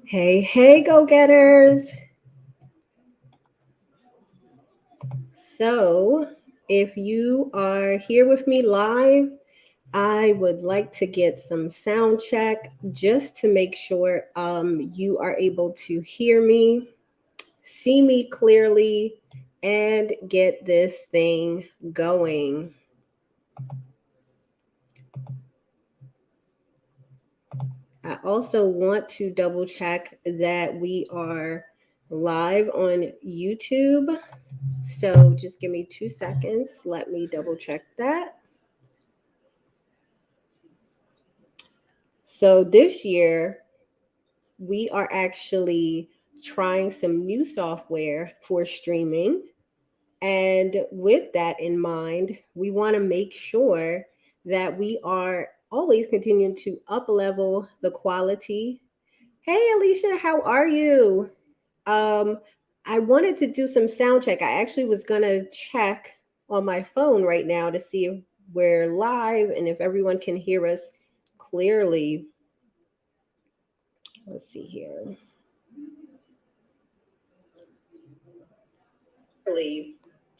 Hey, hey, go getters. So, if you are here with me live, I would like to get some sound check just to make sure you are able to hear me, see me clearly, and get this thing going. I also want to double check that we are live on YouTube. So just give me 2 seconds. Let me double check that. So this year, we are actually trying some new software for streaming. And with that in mind, we want to make sure that we are always continuing to up level the quality. Hey, Alicia, how are you? Um, I wanted to do some sound check. I actually was going to check on my phone right now to see if we're live and if everyone can hear us clearly. Let's see here.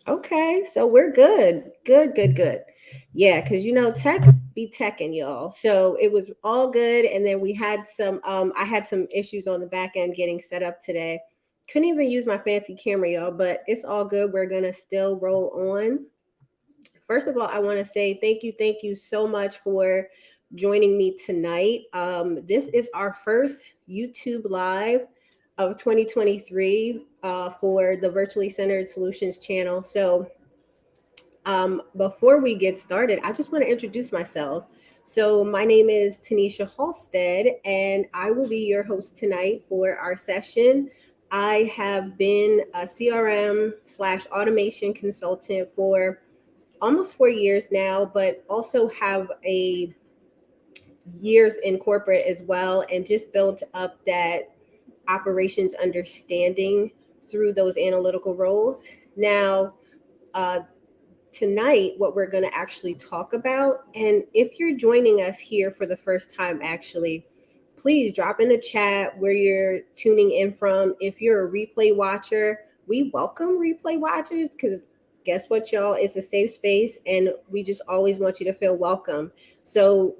Okay, so we're good. Good, good, good. Yeah, because tech be teching, y'all. So it was all good. And then we had some I had some issues on the back end getting set up today. Couldn't even use my fancy camera, y'all, but it's all good. We're gonna still roll on. First of all, I want to say thank you so much for joining me tonight. This is our first YouTube Live of 2023 for the Virtually Centered Solutions channel. So, before we get started, I just want to introduce myself. So, my name is Tanisha Halstead, and I will be your host tonight for our session. I have been a CRM slash automation consultant for almost 4 years now, but also have a years in corporate as well, and just built up that operations understanding through those analytical roles. Now, uh, tonight, what we're going to actually talk about, and if you're joining us here for the first time, actually, please drop in the chat where you're tuning in from. If you're a replay watcher, we welcome replay watchers because guess what, y'all? It's a safe space, and we just always want you to feel welcome. So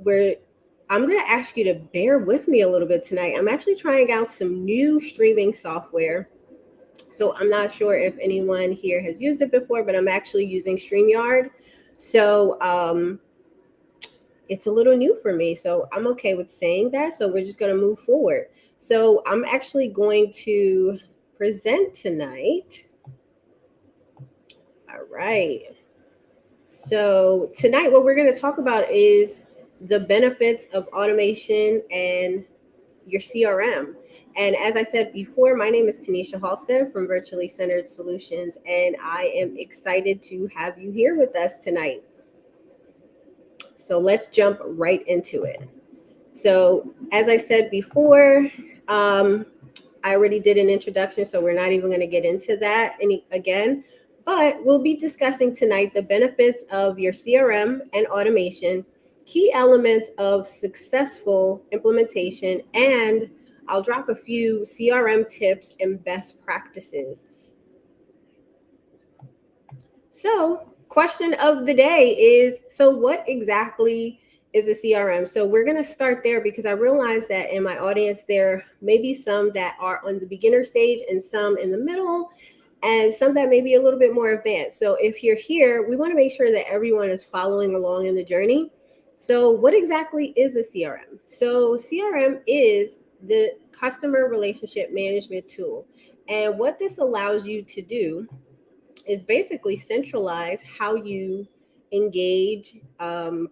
I'm going to ask you to bear with me a little bit tonight. I'm actually trying out some new streaming software. So I'm not sure if anyone here has used it before, but I'm actually using StreamYard. So it's a little new for me. So I'm okay with saying that. So we're just going to move forward. So I'm actually going to present tonight. All right. So tonight, what we're going to talk about is the benefits of automation and your CRM. And as I said before, my name is Tanisha Halstead from Virtually Centered Solutions, and I am excited to have you here with us tonight. So let's jump right into it. So as I said before, I already did an introduction, so we're not even going to get into that again. But we'll be discussing tonight the benefits of your CRM and automation, key elements of successful implementation, and I'll drop a few CRM tips and best practices. So, question of the day is, so what exactly is a CRM? So we're going to start there because I realize that in my audience, there may be some that are on the beginner stage and some in the middle and some that may be a little bit more advanced. So if you're here, we want to make sure that everyone is following along in the journey. So what exactly is a CRM? So CRM is the customer relationship management tool. And what this allows you to do is basically centralize how you engage,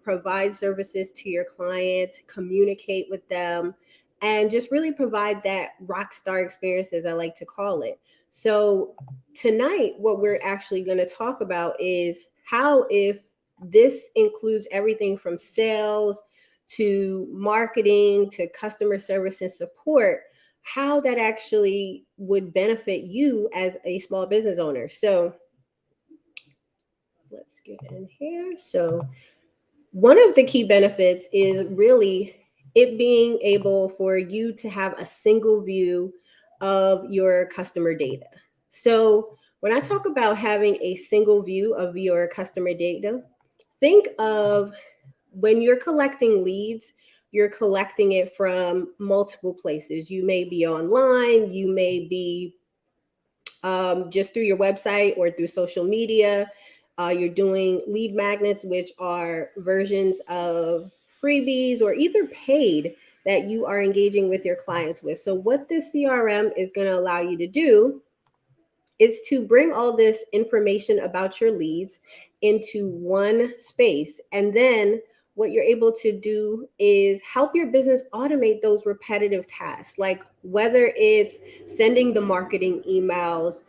provide services to your client, communicate with them, and just really provide that rock star experience, as I like to call it. So tonight, what we're actually going to talk about is how, if this includes everything from sales to marketing to customer service and support, how that actually would benefit you as a small business owner. So let's get in here. So one of the key benefits is really it being able for you to have a single view of your customer data. So when I talk about having a single view of your customer data, think of when you're collecting leads, you're collecting it from multiple places. You may be online, you may be just through your website or through social media. You're doing lead magnets, which are versions of freebies or either paid that you are engaging with your clients with. So, what this CRM is going to allow you to do is to bring all this information about your leads into one space. And then what you're able to do is help your business automate those repetitive tasks, like whether it's sending the marketing emails,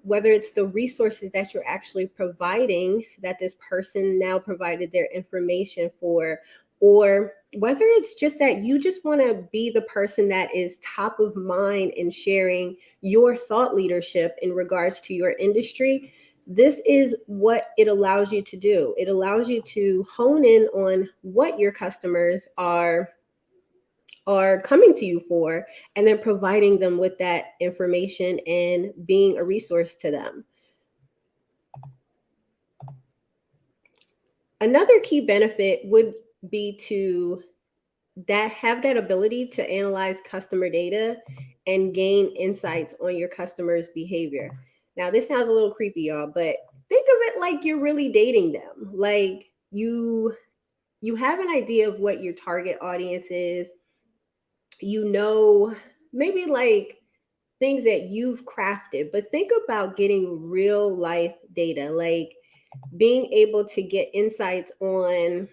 whether it's the resources that you're actually providing that this person now provided their information for, or whether it's just that you just want to be the person that is top of mind in sharing your thought leadership in regards to your industry. This is what it allows you to do. It allows you to hone in on what your customers are coming to you for, and then providing them with that information and being a resource to them. Another key benefit would be to have that ability to analyze customer data and gain insights on your customers' behavior. Now, this sounds a little creepy, y'all, but think of it like you're really dating them. Like you have an idea of what your target audience is. You know, maybe like things that you've crafted, but think about getting real life data, like being able to get insights on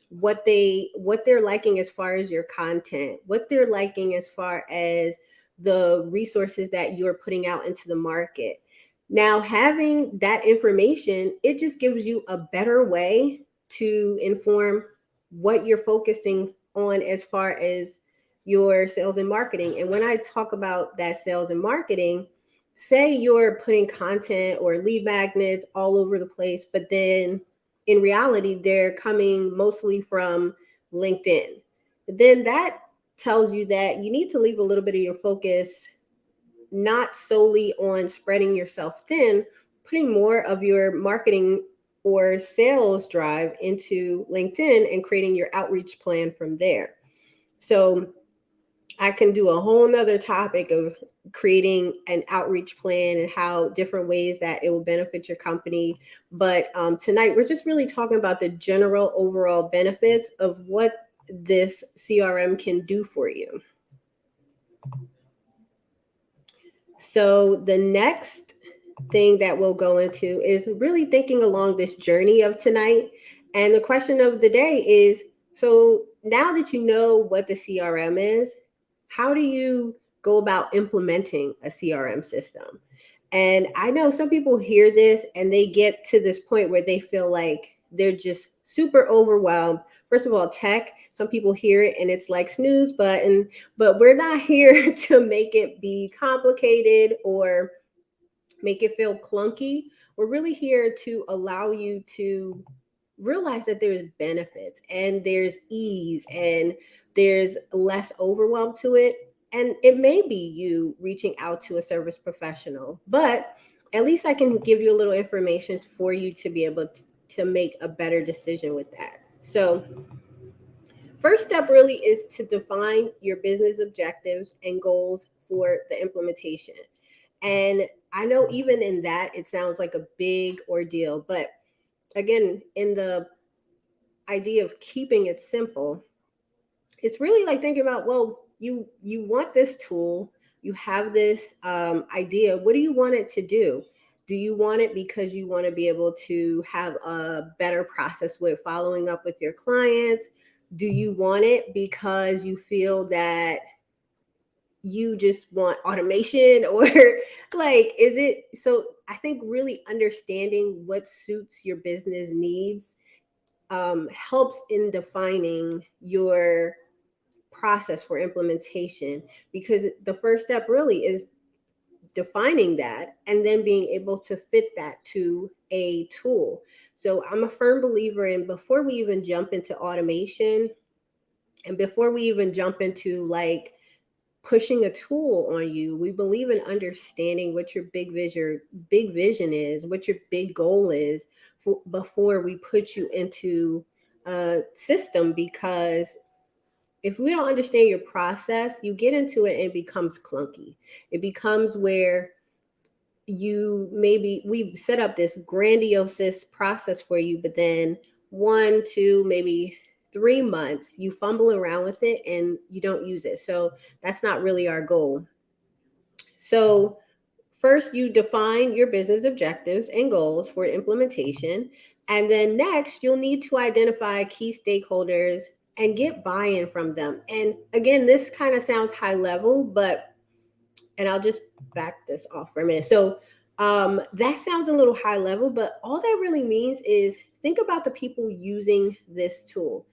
what they're liking as far as your content, what they're liking as far as the resources that you're putting out into the market. Now, having that information, it just gives you a better way to inform what you're focusing on as far as your sales and marketing. And when I talk about that sales and marketing, say you're putting content or lead magnets all over the place, but then in reality, they're coming mostly from LinkedIn. Then that tells you that you need to leave a little bit of your focus not solely on spreading yourself thin, putting more of your marketing or sales drive into LinkedIn and creating your outreach plan from there. So I can do a whole nother topic of creating an outreach plan and how different ways that it will benefit your company. But tonight, we're just really talking about the general overall benefits of what this CRM can do for you. So the next thing that we'll go into is really thinking along this journey of tonight. And the question of the day is, so now that you know what the CRM is, how do you go about implementing a CRM system? And I know some people hear this and they get to this point where they feel like they're just super overwhelmed. First of all, tech, some people hear it and it's like snooze button, but we're not here to make it be complicated or make it feel clunky. We're really here to allow you to realize that there's benefits and there's ease and there's less overwhelm to it. And it may be you reaching out to a service professional, but at least I can give you a little information for you to be able to make a better decision with that. So, first step really is to define your business objectives and goals for the implementation. And I know even in that, it sounds like a big ordeal, but again, in the idea of keeping it simple, it's really like thinking about, well, you want this tool, you have this idea. What do you want it to do? Do you want it because you want to be able to have a better process with following up with your clients? Do you want it because you feel that you just want automation, or like, is it? So I think really understanding what suits your business needs helps in defining your process for implementation, because the first step really is defining that and then being able to fit that to a tool. So I'm a firm believer in, before we even jump into automation, And before we even jump into like pushing a tool on you, we believe in understanding what your big vision is, what your big goal is before we put you into a system. Because if we don't understand your process, you get into it and it becomes clunky. It becomes where we've set up this grandiose process for you, but then 1, 2, maybe 3 months, you fumble around with it and you don't use it. So that's not really our goal. So first, you define your business objectives and goals for implementation. And then next, you'll need to identify key stakeholders and get buy-in from them. And again, this kind of sounds high level, and I'll just back this off for a minute. So that sounds a little high level, but all that really means is think about the people using this tool.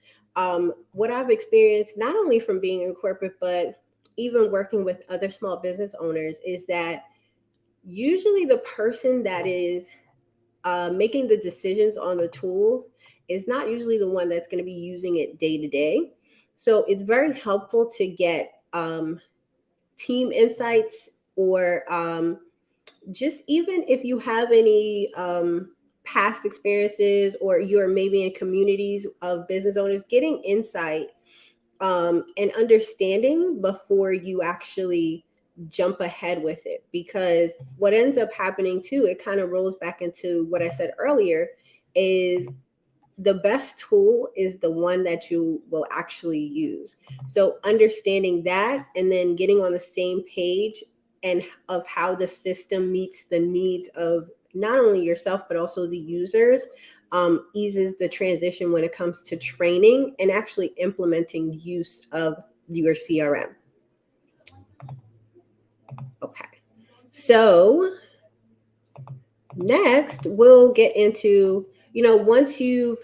What I've experienced, not only from being in corporate, but even working with other small business owners, is that usually the person that is making the decisions on the tool is not usually the one that's going to be using it day to day. So it's very helpful to get team insights, or just even if you have any past experiences, or you're maybe in communities of business owners, getting insight and understanding before you actually jump ahead with it. Because what ends up happening too, it kind of rolls back into what I said earlier, is the best tool is the one that you will actually use. So understanding that, and then getting on the same page and of how the system meets the needs of not only yourself but also the users, eases the transition when it comes to training and actually implementing use of your CRM. Okay, so next we'll get into, once you've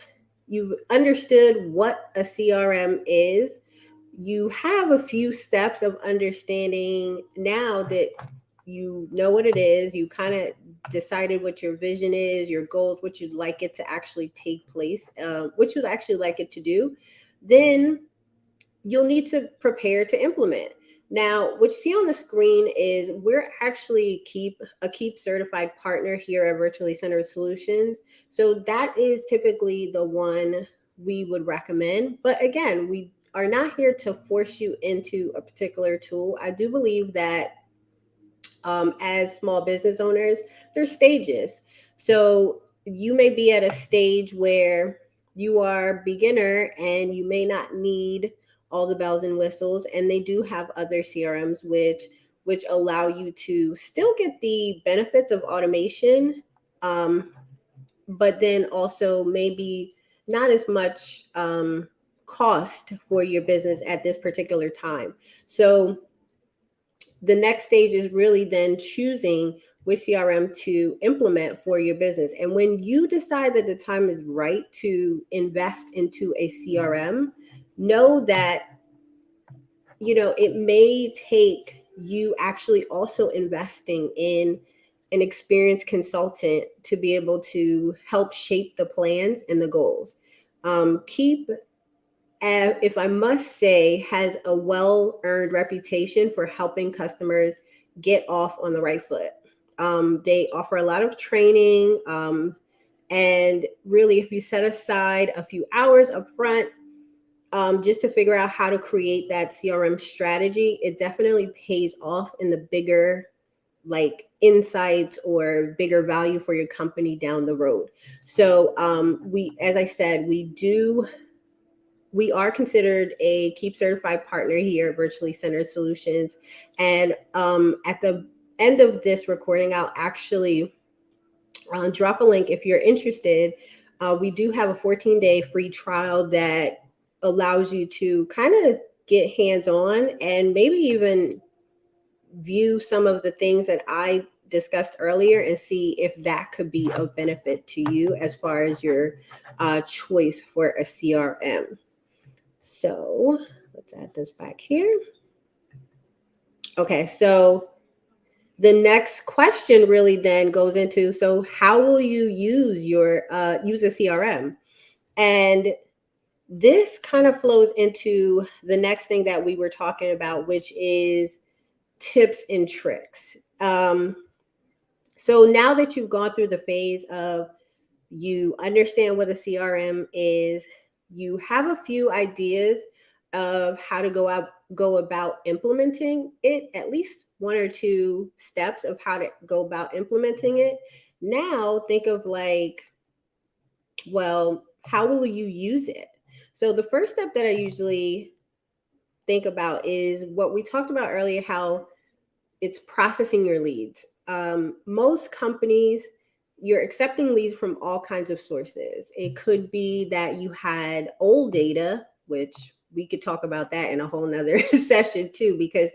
understood what a CRM is, you have a few steps of understanding. Now that you know what it is, you kind of decided what your vision is, your goals, what you'd like it to actually take place, what you'd actually like it to do, then you'll need to prepare to implement. Now, what you see on the screen is we're actually a Keep certified partner here at Virtually Centered Solutions. So that is typically the one we would recommend. But again, we are not here to force you into a particular tool. I do believe that as small business owners, there's stages. So you may be at a stage where you are beginner and you may not need all the bells and whistles, and they do have other CRMs which allow you to still get the benefits of automation, but then also maybe not as much cost for your business at this particular time. So the next stage is really then choosing which CRM to implement for your business. And when you decide that the time is right to invest into a CRM, know that, it may take you actually also investing in an experienced consultant to be able to help shape the plans and the goals. Keep, if I must say, has a well-earned reputation for helping customers get off on the right foot. They offer a lot of training, and really, if you set aside a few hours up front, just to figure out how to create that CRM strategy, it definitely pays off in the bigger, like, insights or bigger value for your company down the road. So as I said, we are considered a Keep certified partner here at Virtually Centered Solutions. And at the end of this recording, I'll actually drop a link if you're interested. We do have a 14-day free trial that allows you to kind of get hands-on and maybe even view some of the things that I discussed earlier and see if that could be of benefit to you as far as your choice for a CRM. So let's add this back here. Okay, so the next question really then goes into, so how will you use a CRM? And This kind of flows into the next thing that we were talking about, which is tips and tricks. So now that you've gone through the phase of you understand what a CRM is, you have a few ideas of how to go about implementing it, at least one or two steps of how to go about implementing it. Now think of like, well, how will you use it? So the first step that I usually think about is what we talked about earlier, how it's processing your leads. Most companies, you're accepting leads from all kinds of sources. It could be that you had old data, which we could talk about that in a whole nother session too, because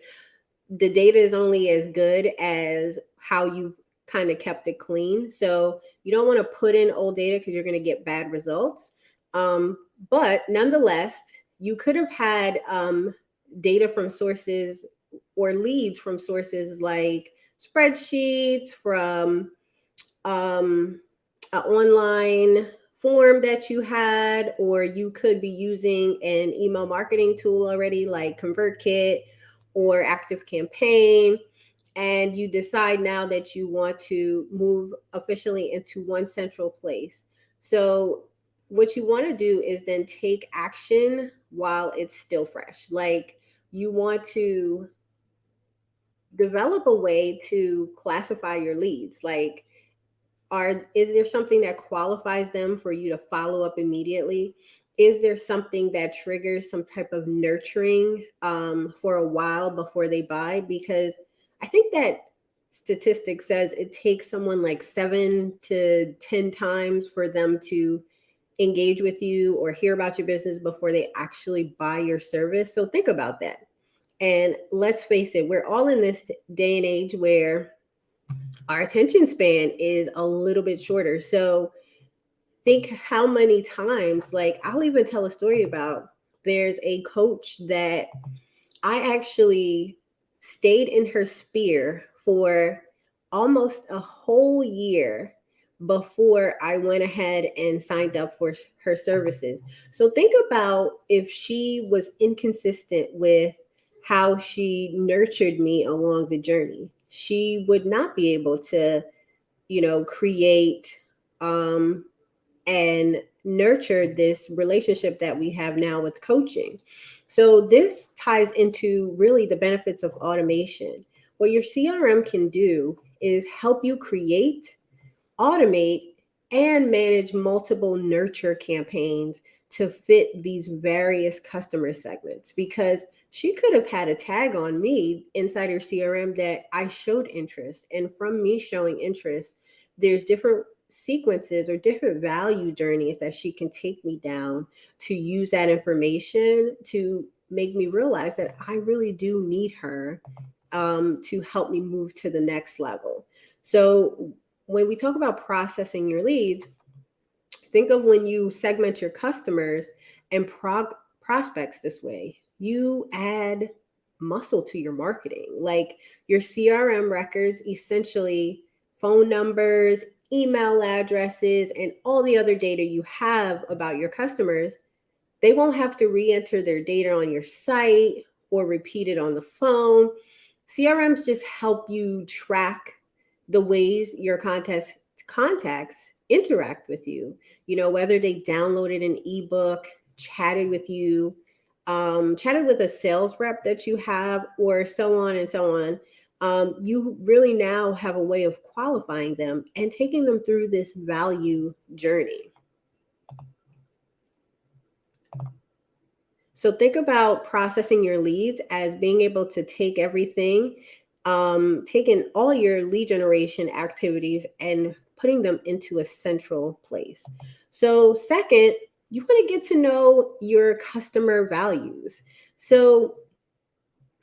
the data is only as good as how you've kind of kept it clean. So you don't want to put in old data because you're going to get bad results. But nonetheless, you could have had data from sources or leads from sources like spreadsheets, from an online form that you had, or you could be using an email marketing tool already like ConvertKit or ActiveCampaign, and you decide now that you want to move officially into one central place. So what you want to do is then take action while it's still fresh. Like, you want to develop a way to classify your leads. Like, is there something that qualifies them for you to follow up immediately? Is there something that triggers some type of nurturing for a while before they buy? Because I think that statistic says it takes someone like 7 to 10 times for them to engage with you or hear about your business before they actually buy your service. So think about that. And let's face it, we're all in this day and age where our attention span is a little bit shorter. So think how many times, like, I'll even tell a story about, there's a coach that I actually stayed in her sphere for almost a whole year before I went ahead and signed up for her services. So think about if she was inconsistent with how she nurtured me along the journey. She would not be able to, create and nurture this relationship that we have now with coaching. So this ties into really the benefits of automation. What your CRM can do is help you create, automate, and manage multiple nurture campaigns to fit these various customer segments, because she could have had a tag on me inside her CRM that I showed interest. And from me showing interest, there's different sequences or different value journeys that she can take me down to use that information to make me realize that I really do need her to help me move to the next level. So when we talk about processing your leads, think of when you segment your customers and prospects this way. You add muscle to your marketing. Like, your CRM records, essentially phone numbers, email addresses, and all the other data you have about your customers, they won't have to re-enter their data on your site or repeat it on the phone. CRMs just help you track the ways your contacts interact with you. Whether they downloaded an ebook, chatted with you, chatted with a sales rep that you have, or so on and so on. You really now have a way of qualifying them and taking them through this value journey. So think about processing your leads as being able to take everything, taking all your lead generation activities and putting them into a central place. So second, you want to get to know your customer values. So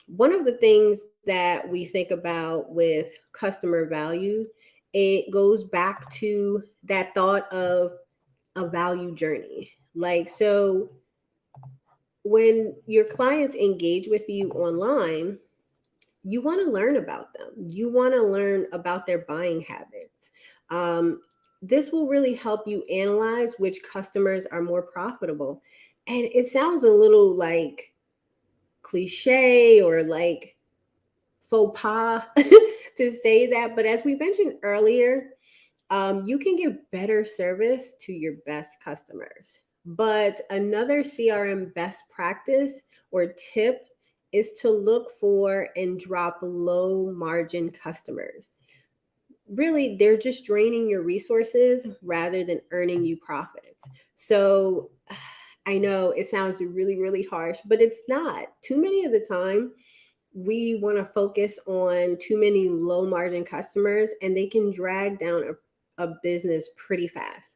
one of the things that we think about with customer value, it goes back to that thought of a value journey. Like, so when your clients engage with you online, you want to learn about them. You want to learn about their buying habits. This will really help you analyze which customers are more profitable And it sounds a little like cliche or like faux pas to say that. But as we mentioned earlier, you can give better service to your best customers. But another CRM best practice or tip is to look for and drop low margin customers. Really, they're just draining your resources rather than earning you profits. So I know it sounds really, really harsh, but it's not. Too many of the time, we want to focus on too many low margin customers and they can drag down a business pretty fast.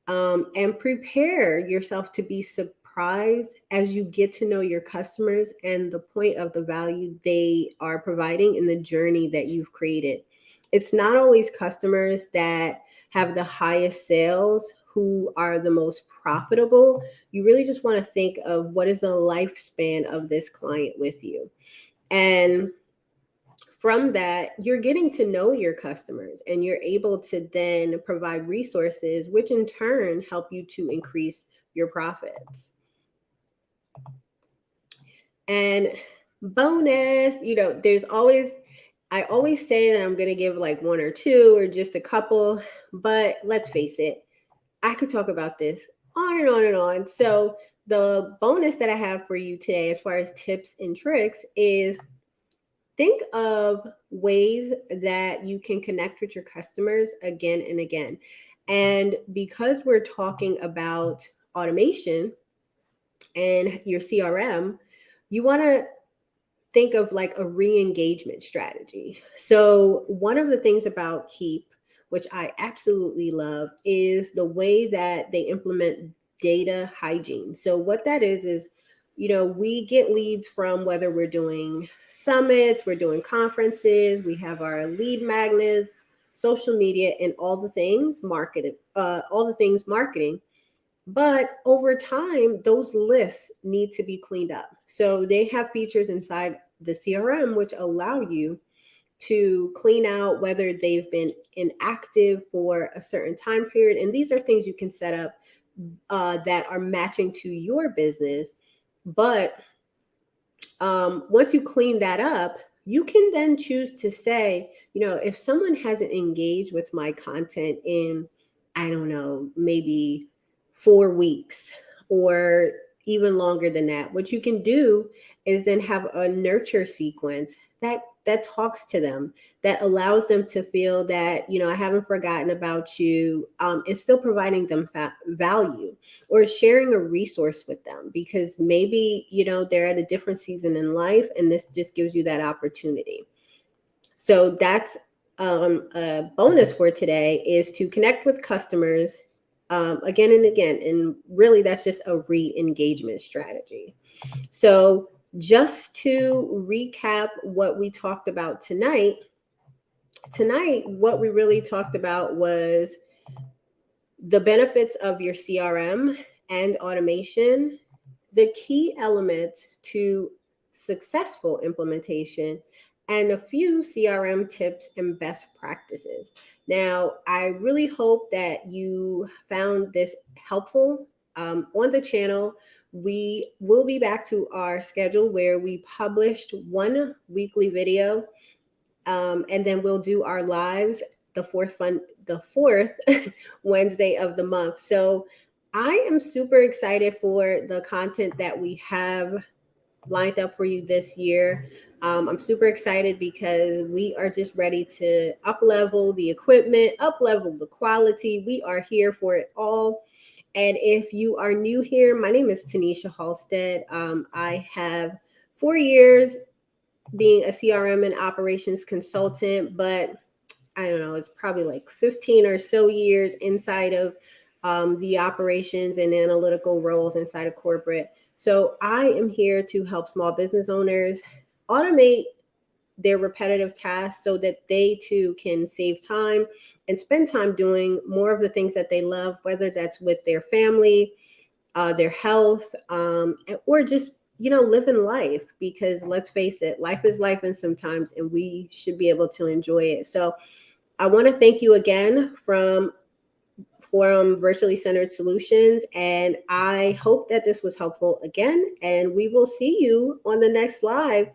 And prepare yourself to be surprised as you get to know your customers and the point of the value they are providing in the journey that you've created. It's not always customers that have the highest sales who are the most profitable. You really just want to think of what is the lifespan of this client with you. And from that, you're getting to know your customers and you're able to then provide resources, which in turn help you to increase your profits. And bonus, I always say that I'm going to give like one or two or just a couple, but let's face it, I could talk about this on and on and on. So, the bonus that I have for you today, as far as tips and tricks, is think of ways that you can connect with your customers again and again. And because we're talking about automation and your CRM, you want to think of like a re-engagement strategy. So one of the things about Keep, which I absolutely love, is the way that they implement data hygiene. So what that is we get leads from whether we're doing summits, we're doing conferences, we have our lead magnets, social media, and all the things marketing. But over time, those lists need to be cleaned up. So they have features inside the CRM which allow you to clean out whether they've been inactive for a certain time period. And these are things you can set up that are matching to your business. But once you clean that up, you can then choose to say, if someone hasn't engaged with my content in, I don't know, maybe 4 weeks or even longer than that, what you can do is then have a nurture sequence that talks to them, that allows them to feel that, I haven't forgotten about you, and still providing them value, or sharing a resource with them because maybe, they're at a different season in life and this just gives you that opportunity. So that's a bonus for today, is to connect with customers again and again. And really, that's just a re-engagement strategy. So just to recap what we talked about tonight, what we really talked about was the benefits of your CRM and automation, the key elements to successful implementation, and a few CRM tips and best practices. Now, I really hope that you found this helpful. On the channel, we will be back to our schedule where we published one weekly video, and then we'll do our lives the fourth Wednesday of the month. So I am super excited for the content that we have lined up for you this year. I'm super excited because we are just ready to up level the equipment, up level the quality. We are here for it all. And if you are new here, my name is Tanisha Halstead. I have 4 years being a CRM and operations consultant, but I don't know, it's probably like 15 or so years inside of the operations and analytical roles inside of corporate. So I am here to help small business owners automate their repetitive tasks so that they too can save time and spend time doing more of the things that they love, whether that's with their family, their health, or just, living life. Because let's face it, life is life, and sometimes, and we should be able to enjoy it. So I want to thank you again from from Virtually Centered Solutions. And I hope that this was helpful again. And we will see you on the next live.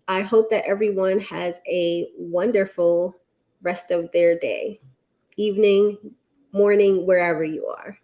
I hope that everyone has a wonderful rest of their day, evening, morning, wherever you are.